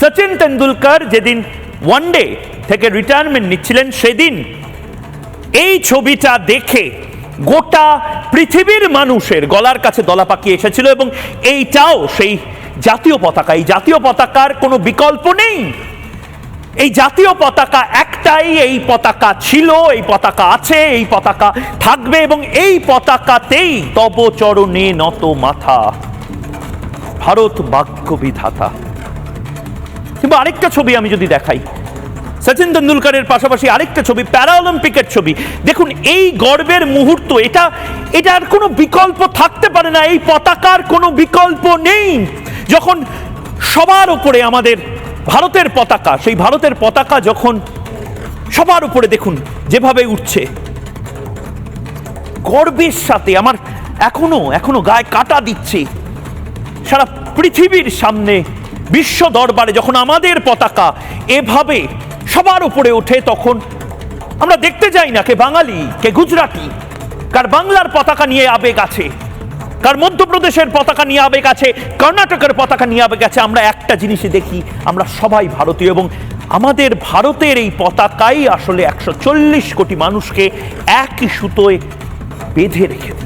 সচিন তেন্ডুলকর যেদিন ওয়ানডে থেকে রিটায়ারমেন্ট নিচ্ছিলেন, সেদিন এই ছবিটা দেখে গোটা পৃথিবীর মানুষের গলার কাছে দলা পাকিয়ে এসেছিল। এবং এইটাও সেই জাতীয় পতাকা, এই জাতীয় পতাকার কোনো বিকল্প নেই। এই জাতীয় পতাকা একটাই, এই পতাকা ছিল, এই পতাকা আছে, এই পতাকা থাকবে, এবং এই পতাকাতেই তব চরণে নত মাথা, ভারত ভাগ্য বিধাতা। কিংবা আরেকটা ছবি আমি যদি দেখাই, সচিন তেন্ডুলকরের পাশাপাশি আরেকটা ছবি, প্যারা অলিম্পিকের ছবি। দেখুন, এই গর্বের মুহূর্ত, এটার কোনো বিকল্প থাকতে পারে না। এই পতাকার কোনো বিকল্প নেই। যখন সবার উপরে আমাদের ভারতের পতাকা, সেই ভারতের পতাকা যখন সবার উপরে দেখুন যেভাবে উঠছে, গর্বের সাথে আমার এখনো গায়ে কাঁটা দিচ্ছে। সারা পৃথিবীর সামনে, বিশ্ব দরবারে যখন আমাদের পতাকা এভাবে সবার উপরে ওঠে, তখন আমরা দেখতে যাই না কে বাঙালি, কে গুজরাটি, কার বাংলার পতাকা নিয়ে আবেগ আছে, কার মধ্যপ্রদেশের পতাকা নিয়ে আবেগ আছে, কর্ণাটকের পতাকা নিয়ে আবেগ আছে। আমরা একটা জিনিসই দেখি, আমরা সবাই ভারতীয়, এবং আমাদের ভারতের এই পতাকাই আসলে 140 কোটি মানুষকে একই সুতোয় বেঁধে রেখেছে।